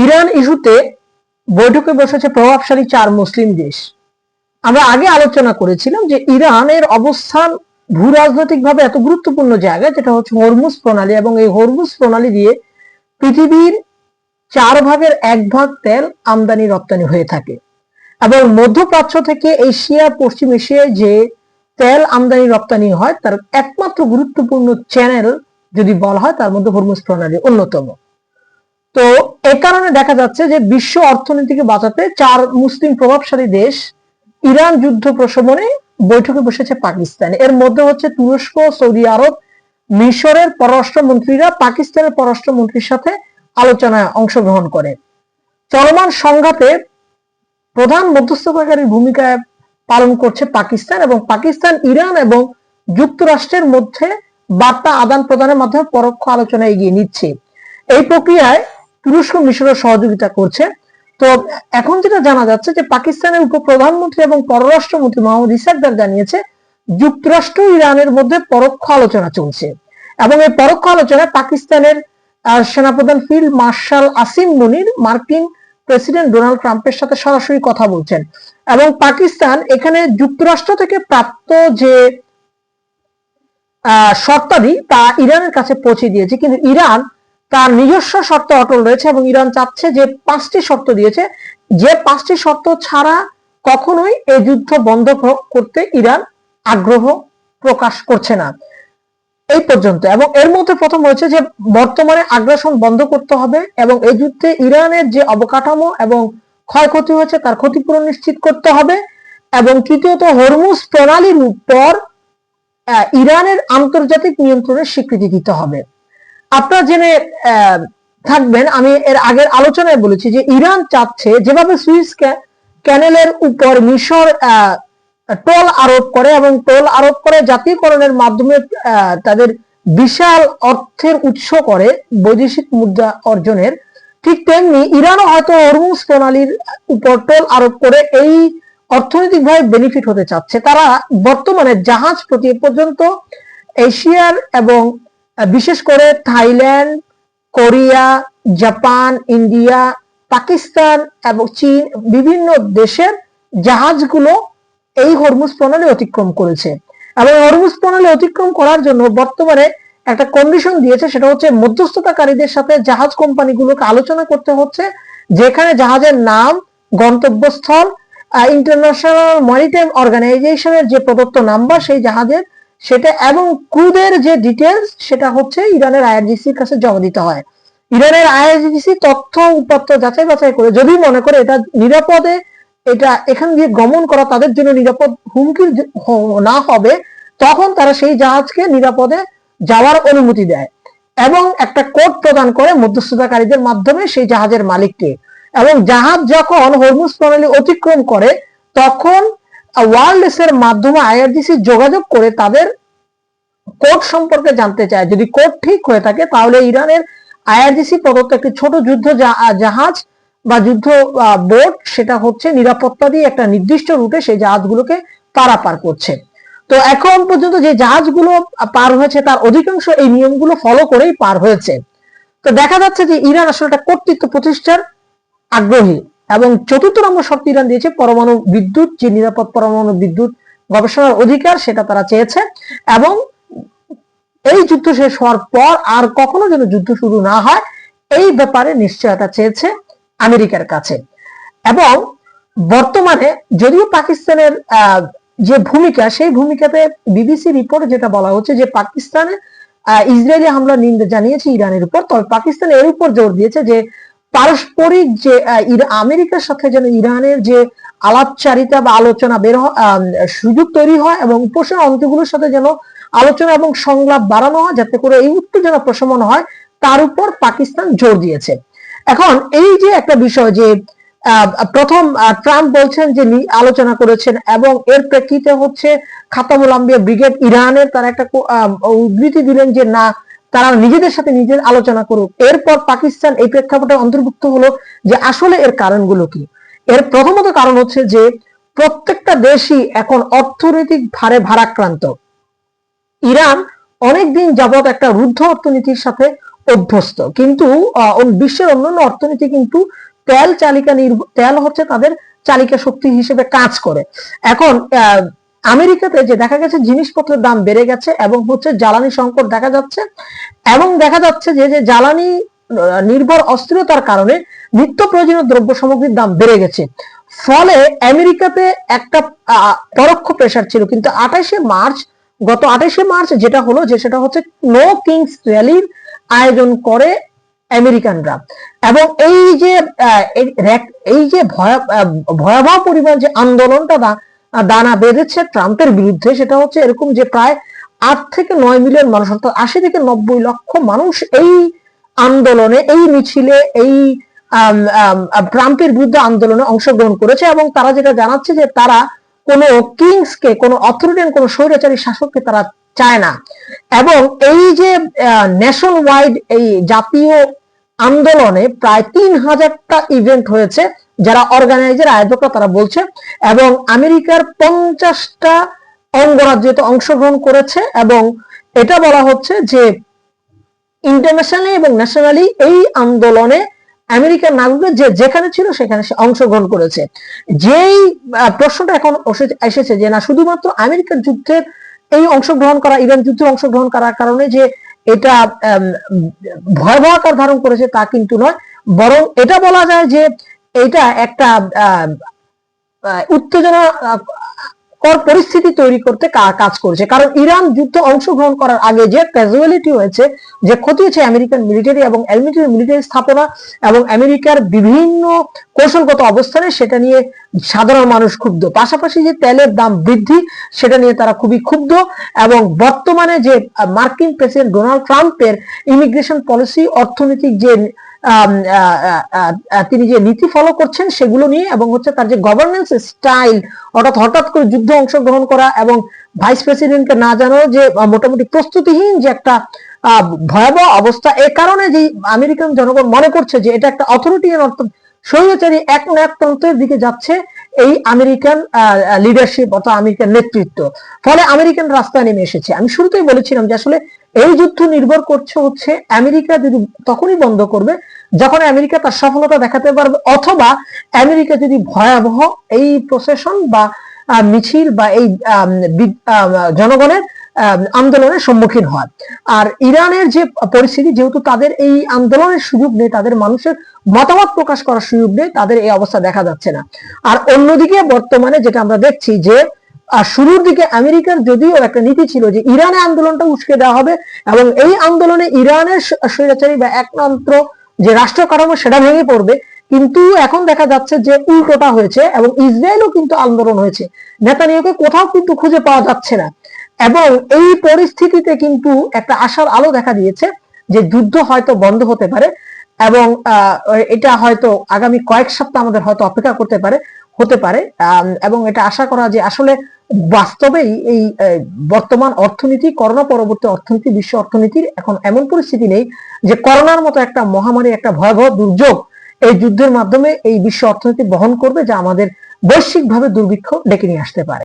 Iran ইস্যুতে বৈঠকে বসেছে প্রভাবশালী 4 মুসলিম দেশ। আমরা আগে আলোচনা করেছিলাম যে ইরানের অবস্থান ভূরাজনৈতিকভাবে এত গুরুত্বপূর্ণ জায়গায়, যেটা হচ্ছে হরমুজ প্রণালী, এবং এই হরমুজ প্রণালী দিয়ে পৃথিবীর 4 ভাগের 1 ভাগ তেল আমদানি রপ্তানি হয়ে থাকে, এবং মধ্যপ্রাচ্য থেকে এশিয়া, পশ্চিম এশিয়ায় যে তেল আমদানি রপ্তানি হয় তার একমাত্র গুরুত্বপূর্ণ চ্যানেল যদি বলা হয় তার মধ্যে হরমুজ প্রণালী অন্যতম। তো এ কারণে দেখা যাচ্ছে যে বিশ্ব অর্থনীতিকে বাঁচাতে 4 মুসলিম প্রভাবশালী দেশ ইরান যুদ্ধ প্রশমনে বৈঠকে বসেছে পাকিস্তান। এর মধ্যে হচ্ছে তুরস্ক, সৌদি আরব, মিশরের পররাষ্ট্রমন্ত্রীরা পাকিস্তানের পররাষ্ট্রমন্ত্রীর সাথে আলোচনায় অংশগ্রহণ করে। চলমান সংঘাতে প্রধান মধ্যস্থতাকারীর ভূমিকা পালন করছে পাকিস্তান, এবং পাকিস্তান ইরান এবং যুক্তরাষ্ট্রের মধ্যে বার্তা আদান প্রদানের মাধ্যমে পরোক্ষ আলোচনা এগিয়ে নিচ্ছে। এই প্রক্রিয়ায় তুরস্ক মিশরের সহযোগিতা করছে। তো এখন যেটা জানা যাচ্ছে যে পাকিস্তানের উপপ্রধানমন্ত্রী এবং পররাষ্ট্রমন্ত্রী মোহাম্মদ ইসাকদার জানিয়েছে যুক্তরাষ্ট্র ইরানের মধ্যে পরোক্ষ আলোচনা চলছে, এবং এই পরোক্ষ আলোচনায় পাকিস্তানের সেনাপ্রধান ফিল্ড মার্শাল আসিম মুনির মার্কিন প্রেসিডেন্ট ডোনাল্ড ট্রাম্পের সাথে সরাসরি কথা বলছেন, এবং পাকিস্তান এখানে যুক্তরাষ্ট্র থেকে প্রাপ্ত যে শর্তাদি তা ইরানের কাছে পৌঁছে দিয়েছে, কিন্তু ইরান তার নিজস্ব শর্ত অটল রয়েছে, এবং ইরান চাচ্ছে যে 5টি শর্ত দিয়েছে, যে 5টি শর্ত ছাড়া কখনোই এই যুদ্ধ বন্ধ করতে ইরান আগ্রহ প্রকাশ করছে না এই পর্যন্ত। এবং এর মধ্যে প্রথম হয়েছে যে বর্তমানে আগ্রাসন বন্ধ করতে হবে, এবং এই যুদ্ধে ইরানের যে অবকাঠামো এবং ক্ষয়ক্ষতি হয়েছে তার ক্ষতিপূরণ নিশ্চিত করতে হবে, এবং তৃতীয়ত হরমুজ প্রণালীর উপর ইরানের আন্তর্জাতিক নিয়ন্ত্রণের স্বীকৃতি দিতে হবে। আপনারা জেনে থাকবেন, আমি এর আগের আলোচনায় বলেছি যে ইরান চাচ্ছে যেভাবে সুইস ক্যানেলের উপর মিশর টোল আরোপ করে, এবং টোল আরোপ করে জাতীয়করণের মাধ্যমে তাদের বিশাল অর্থের উৎস করে বৈদেশিক মুদ্রা অর্জনের, ঠিক তেমনি ইরানও হয়তো হরমুজ প্রণালীর উপর টোল আরোপ করে এই অর্থনৈতিকভাবে বেনিফিট হতে চাচ্ছে। তারা বর্তমানে জাহাজ প্রতি পর্যন্ত এশিয়ার এবং বিশেষ করে Thailand, Korea, Japan, India, Pakistan এবং চীন বিভিন্ন দেশের জাহাজগুলো এই হরমুজ প্রণালী অতিক্রম করেছে, এবং হরমুজ প্রণালী অতিক্রম করার জন্য বর্তমানে একটা কন্ডিশন দিয়েছে, সেটা হচ্ছে মধ্যস্থতাকারীদের সাথে জাহাজ কোম্পানিগুলোকে আলোচনা করতে হচ্ছে, যেখানে জাহাজের নাম, গন্তব্যস্থল, ইন্টারন্যাশনাল ম্যারিটাইম অর্গানাইজেশনের যে প্রদত্ত নাম্বার সেই জাহাজের সেটা, এবং ক্রুদের যে ডিটেলস সেটা হচ্ছে ইরানের আইআরজিসির কাছে জমা দিতে হয়। ইরানের আইআরজিসি তথ্য উপাত্ত যাচাই বাছাই করে যদি মনে করে এটা নিরাপদে, এটা এখান দিয়ে গমন করা তাদের জন্য নিরাপদ হুমকির না হবে, তখন তারা সেই জাহাজকে নিরাপদে যাওয়ার অনুমতি দেয়, এবং একটা কোড প্রদান করে মধ্যস্থতাকারীদের মাধ্যমে সেই জাহাজের মালিককে। এবং জাহাজ যখন হরমুজ প্রণালী অতিক্রম করে তখন ওয়ার্ল্ডস এর মাধ্যমে আইআরজিসি যোগাযোগ করে তাদের কোড সম্পর্কে জানতে চায়। যদি কোড ঠিক হয়ে থাকে তাহলে ইরানের আইআরজিসি প্রদত্ত একটি ছোট যুদ্ধ জাহাজ বা যুদ্ধ বোট সেটা হচ্ছে নিরাপত্তা দিয়ে একটা নির্দিষ্ট রুটে সেই জাহাজগুলোকে পারাপার করছে। তো এখন পর্যন্ত যে জাহাজগুলো পার হয়েছে তার অধিকাংশ এই নিয়মগুলো ফলো করেই পার হয়েছে। তো দেখা যাচ্ছে যে ইরান আসলে একটা কর্তৃত্ব প্রতিষ্ঠার আগ্রহী, এবং 4র্থ নম্বর শর্ত ইরান দিয়েছে পরমাণু বিদ্যুৎ, যে নিরাপদ পরমাণু বিদ্যুৎ গবেষণার অধিকার সেটা তারা চেয়েছে, এবং এই যুদ্ধ শেষ হওয়ার পর আর কখনো যেন যুদ্ধ শুরু না হয় এই ব্যাপারে নিশ্চয়তা চেয়েছে আমেরিকার কাছে। এবং বর্তমানে যদিও পাকিস্তানের যে ভূমিকা, সেই ভূমিকাতে বিবিসি রিপোর্ট যেটা বলা হচ্ছে যে পাকিস্তানে ইসরায়েলি হামলা নিন্দা জানিয়েছে ইরানের উপর, তবে পাকিস্তান এর উপর জোর দিয়েছে যে পারস্পরিক যে আমেরিকার সাথে যেন ইরানের যে আলাপচারিতা বা আলোচনা সুযোগ তৈরি হয়, এবং উপসেনা অঞ্চলগুলোর সাথে যেন আলোচনা এবং সংলাপ বাড়ানো হয়, যাতে করে এই উত্তেজনা প্রশমন হয়, তার উপর পাকিস্তান জোর দিয়েছে। এখন এই যে একটা বিষয় যে প্রথম ট্রাম্প বলছেন যে আলোচনা করেছেন, এবং এর প্রেক্ষিতে হচ্ছে খাতামুল আম্বিয়া ব্রিগেড ইরানের তারা একটা উদ্ধৃতি দিলেন যে না, তারা নিজেদের সাথে নিজের আলোচনা করুক। এরপর পাকিস্তান এই প্রেক্ষাপটে অন্তর্ভুক্ত হলো যে আসলে এর কারণগুলো কি। এর প্রথমত কারণ হচ্ছে যে প্রত্যেকটা দেশই এখন অর্থনৈতিক ভারে ভারাক্রান্ত। ইরান অনেকদিন যাবৎ একটা রুদ্ধ অর্থনীতির সাথে অভ্যস্ত, কিন্তু বিশ্বের অন্যান্য অর্থনীতি কিন্তু তেল হচ্ছে তাদের চালিকা শক্তি হিসেবে কাজ করে। এখন আমেরিকাতে যে দেখা গেছে জিনিসপত্রের দাম বেড়ে গেছে এবং হচ্ছে জ্বালানি সংকট দেখা যাচ্ছে, এবং দেখা যাচ্ছে যে জ্বালানি নির্ভর অস্থিরতার কারণে নিত্য প্রয়োজনীয় দ্রব্য সামগ্রীর দাম বেড়ে গেছে। ফলে আমেরিকাতে একটা পরোক্ষ প্রেসার ছিল, কিন্তু গত 28শে মার্চ যেটা হলো যে সেটা হচ্ছে নো কিংস র্যালির আয়োজন করে আমেরিকানরা, এবং এই যে ভয়াবহ পরিমাণ যে আন্দোলনটা দানা বেঁধেছে ট্রাম্পের বিরুদ্ধে, সেটা হচ্ছে এরকম যে প্রায় 8 থেকে 9 মিলিয়ন মানুষ, অর্থাৎ 80 থেকে 90 লক্ষ মানুষ এই আন্দোলনে, এই মিছিলে, এই ট্রাম্পের বিরুদ্ধে আন্দোলনে অংশগ্রহণ করেছে। এবং তারা যেটা জানাচ্ছে যে তারা কোনো কিংসকে, কোনো অথরিটিয়ান, কোনো স্বৈরাচারী শাসককে তারা চায় না। এবং এই যে ন্যাশন ওয়াইড এই জাতীয় আন্দোলনে প্রায় 3000টা ইভেন্ট হয়েছে, যারা অর্গানাইজার, আয়োজকরা তারা বলছে, এবং আমেরিকার 50টা অঙ্গরাজ্যে অংশগ্রহণ করেছে। এবং এটা বলা হচ্ছে যে ইন্টারন্যাশনালি এবং ন্যাশনালি এই আন্দোলনে আমেরিকার নাগরিক যে যেখানে ছিল সেখানে সে অংশগ্রহণ করেছে। যেই প্রশ্নটা এখন এসেছে যে না, শুধুমাত্র আমেরিকার যুদ্ধের এই অংশগ্রহণ করা, ইরান যুদ্ধে অংশগ্রহণ করার কারণে যে এটা ভয়াবহ আকার ধারণ করেছে তা কিন্তু নয়, বরং এটা বলা যায় যে এটা একটা উত্তেজনা পরিস্থিতি তৈরি করতে কাজ করেছে। কারণ ইরান যুদ্ধে অংশগ্রহণ করার আগে যে ক্যাজুয়ালিটি হয়েছে, যে ক্ষতি হয়েছে আমেরিকান মিলিটারি এবং মিলিটারি স্থাপনা এবং আমেরিকার বিভিন্ন কৌশলগত অবস্থানে, সেটা নিয়ে সাধারণ মানুষ ক্ষুব্ধ। পাশাপাশি যে তেলের দাম বৃদ্ধি, সেটা নিয়ে তারা খুবই ক্ষুব্ধ। এবং বর্তমানে যে মার্কিন প্রেসিডেন্ট ডোনাল্ড ট্রাম্পের ইমিগ্রেশন পলিসি, অর্থনৈতিক যে তিনি যে নীতি ফলো করছেন সেগুলো নিয়ে, এবং হচ্ছে তার যে গভর্নেন্স স্টাইল, হঠাৎ করে যুদ্ধে অংশগ্রহণ করা এবং ভাইস প্রেসিডেন্টকে না জানানো, যে মোটামুটি প্রস্তুতিহীন যে একটা ভয়াবহ অবস্থা, এ কারণে যে আমেরিকান জনগণ মনে করছে যে এটা একটা অথরিটিয়ান, স্বৈরাচারী একনায়কতন্ত্রের দিকে যাচ্ছে এই আমেরিকান লিডারশিপ অথবা আমেরিকান নেতৃত্ব। ফলে আমেরিকান রাস্তায় নেমে এসেছে। আমি শুরুতেই বলেছিলাম যে আসলে এই যুদ্ধ নির্ভর করছে হচ্ছে আমেরিকা যদি তখনই বন্ধ করবে যখন আমেরিকা তার সফলতা দেখাতে পারবে, অথবা আমেরিকা যদি ভয়াবহ এই প্রসেশন বা মিছিল বা এই জনগণের আন্দোলনের সম্মুখীন হয়। আর ইরানের যে পরিস্থিতি, যেহেতু তাদের এই আন্দোলনের সুযোগ নেই, তাদের মানুষের মতামত প্রকাশ করার সুযোগ নেই, তাদের এই অবস্থা দেখা যাচ্ছে না। আর অন্যদিকে বর্তমানে যেটা আমরা দেখছি যে শুরুর দিকে আমেরিকার যদিও একটা নীতি ছিল যে ইরানে আন্দোলনটা উস্কে দেওয়া হবে এবং এই আন্দোলনে ইরানের স্বৈরাচারী বা একতন্ত্র যে রাষ্ট্র কাঠামো সেটা ভেঙে পড়বে, কিন্তু এখন দেখা যাচ্ছে যে উল্টোটা হয়েছে এবং ইসরায়েলও কিন্তু আন্দোলন হয়েছে, নেতানিয়াহুকে কোথাও কিন্তু খুঁজে পাওয়া যাচ্ছে না। এবং এই পরিস্থিতিতে কিন্তু একটা আশার আলো দেখা দিয়েছে যে যুদ্ধ হয়তো বন্ধ হতে পারে, এবং এটা হয়তো আগামী কয়েক সপ্তাহ আমাদের হয়তো অপেক্ষা হতে পারে। এবং এটা আশা করা যে আসলে বাস্তবেই এই বর্তমান অর্থনীতি, করোনা পরবর্তী অর্থনীতি, বিশ্ব অর্থনীতির এখন এমন পরিস্থিতি নেই যে করোনার মতো একটা মহামারী, একটা ভয়াবহ দুর্যোগ এই যুদ্ধের মাধ্যমে এই বিশ্ব অর্থনীতি বহন করবে, যা আমাদের বৈশ্বিকভাবে দুর্ভিক্ষ ডেকে নিয়ে আসতে পারে।